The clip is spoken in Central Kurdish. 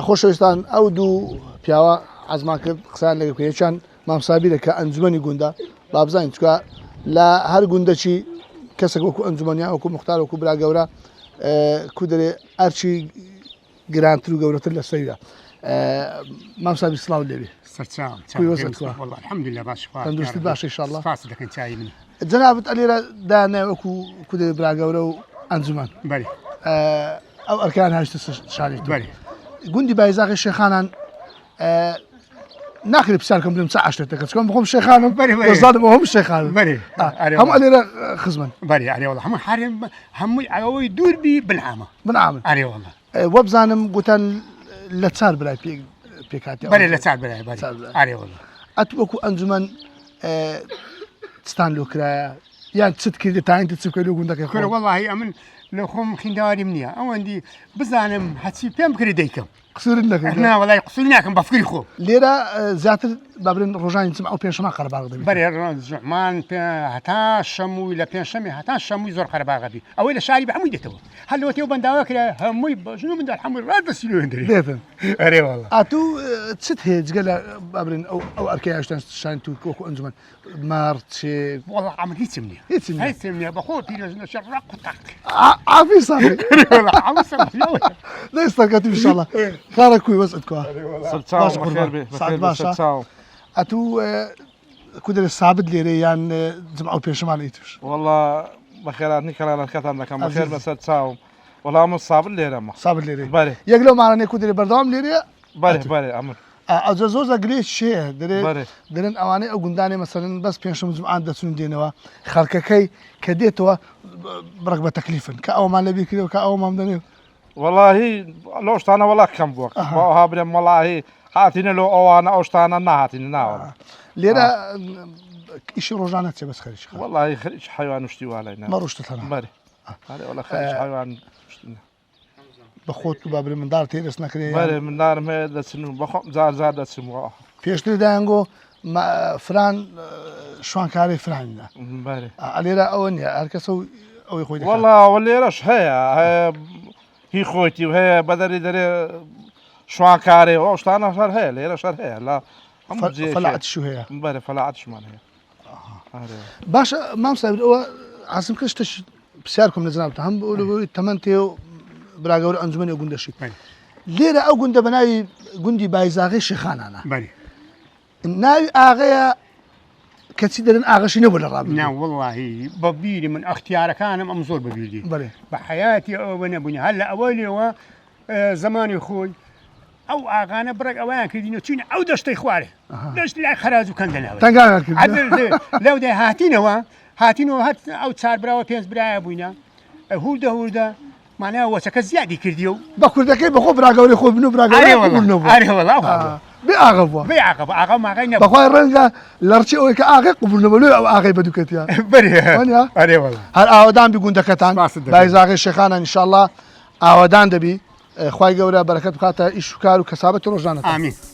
خۆشەویستان ئەو دوو پیاوە عەزمان کرد قسەیان لەگەڵ بکەین. یەکیان مامسابیرە کە ئەنجومەنی گوندە با بزانین چکە لە هەر گوندەچی کەسێک وەکو ئەنجومەنیان وەکو موختار وەکو برا گەورە کو دەرێ ئەرچی گرانتر و گەورەتر لە سەیرە. مامسابیر سڵاو لێبێ. سەرچاوم والله الحمدلله باش تەندروستی باش ئینشاءالله. سپاس دەکەن چای من. جەنابەت ئەلێرە دانای وەکو کو دەرێ برا گەورە و ئەنجومەن. بەڵێ. ئەو ئەرکان هەشتە شاری تۆ. بەڵێ. گوندی بایزاغی شێخانان ناخرێت پرسیارکەم بڵێم چ عاشتێکەکە چکۆم بخۆم شێخانم دەزانم ئەوەم شێخانم. بەڵێ. هەموو ئەلێرە خزمن. بەڵێ ئەرێ وەڵڵا هەموو حرێم هەمووی ئەوەی دووربی بنعامە. بنعامن. ئەرێ وەڵڵا. وە بزانم گوتان لە چار برای پێکهاتی. بەڵێ لە چار برای بەڵێ. ئەرێ وەڵڵا. ئەت وەکو ئەنجومەن چتان لۆ کرایە یان چت کردی تاینت چ بکەی لە گوندەکەی خۆ وەڵڵاهی ئەمن لە خۆم خینداواریم نییە ئەوەندی بزانم هەچی پێم بکری دەیکەم. قسوورت نەکرد. نا وەڵای قسووری ناکەم بە فکری خۆ. لێرە زیاتر با بڵێن ڕۆژانی چم ئەو پێنجشەمە قەرەباغ دەبێت. بەڵێ زوحمان هەتا شەمووی لە پێنجشەمێ هەتا شەمووی زۆر قەرەباغە بی ئەوەی لە شاری بە هەمووی دێتەوە هەر لەوەتێ و بەنداوە کرا هەمووی بەژن و منداڵ هەمووی ڕادەسی لێ دێتن. ئەرێ وەڵڵا. ئاتوو چت هەیە جگە لە با بڵێن ئەو ئەرکەی هەشتان شانی تو وەکو ئەنجومەن مار چێ وەڵڵا ئەمن هیچم نییە. هیچم نییە بەخۆ پیرۆژنە شەڕ قوتاق. عافی ساڵی. دەستەکەت ئینشاءالله. خارە کوی وەزعت کوا. ئەتوو کو دەرێ سابت لێرە یان جمعە و پێشەمانەی توش. والله بەخێراتنی کەلانەکەتان دەکەم بەخێر بەسەر چاوم وەڵام ئەمە سابت لێرەمە. سابت لێرە. بەڵێ. یەک لەو مارانەی کو دەرێ بەردەوام لێرەیە. بەڵێ ئەمن. ئەجە زۆر زەگرێ شێ دەرێن ئەوانەی ئەو گوندانێ مەسەرن بەس پێنجشەم جمعان دەچون دێنەوە خەڵکەکەی کە دێتەوە بڕک بە تەکلیفن کە ئەومان لەبیر کردەوە کە ئەومان دەنێ. واللهی لەو شتانە وەڵا کەم بووە ها برێم وەڵاهی هاتینە لەو ئەوانە ئەو شتانە نهاتینە ناوە. لێرە ئیشی ڕۆژانە چێ بەس خەریک. واللهی خەریک حیوان شتی وا لای مە ڕۆشتت هەنا. بەڵێ. وەڵا خەریک حیوان بە خۆت و با بڵێ منداڵ تێدەست نەکرێ. بەڵێ منداڵم هەیە دەچن و بەخۆم جار دەچمەوە. پێشتر دایانگۆ فران شوانکاری فرانە. بەڵێ. لێرە ئەوە نییە هەر کەسە ئەوەی خۆی دەکات. والله لێرەش هەیە هی خۆیتی و هەیە بەدەری دەرێ شوانکارێ ئەو شتانە شەر هەیە لێرە شەر هەیە لە فەلاعەتیش هەیە. بەڵێ فەلاعەتیشمان هەیە. باشە مامسابیر ئەوە عازم کرد شتێک پرسیار کۆم لە جەنابەتە هەم بۆ تەمەن تێ و برا گەورە ئەنجومەنی ئەو گوندەشی. لێرە ئەو گوندە بە ناوی گوندی بایزاغی شێخانانە. بەڵێ. ناوی ئاغەیە کەچی دەرن ئاغەشی نەبوو لە ڕابردوو. نا وەڵڵاهی بە بیری من ئەختیارەکانم ئەم زۆر بەبیری. بەڵێ. بە حیاتی ئەوە نەبوونی هەر لە ئەوە لێوە زمانی خۆی ئەو ئاغانە بڕێک ئەویان کردینە چینە ئەو دەشتەی خوارێ دەشت لای خەراج و کەندەناوە. تەنگانە کرد. لەو دەی هاتینەوە هەت ئەو چار براوە پێنج برایە بووینە هوردە مانایە وەچەکە زیادی کردی و بە کوردەکەی بەخۆ برا گەورەی خۆ بن و برا گەورەی نەبوو. ئەرێ وەڵڵا بێ ئاغا بووە. بێ ئاغا ماغای نەبوو. بەخوای ڕەنگە لەڕچی ئەوەی کە ئاغای قبول نەبوو لێ ئەو ئاغای بەدووکەتیە. بەرێ ئەرێ وەڵڵا. هەر ئاوادان بی گوندەکەتان بایزاغی شێخانە ئینشاءالله ئاوادان دەبی خوای گەورە بەرەکەت بخاتە ئیش و کار و کەسابەتی ڕۆژانەتان. ئامین.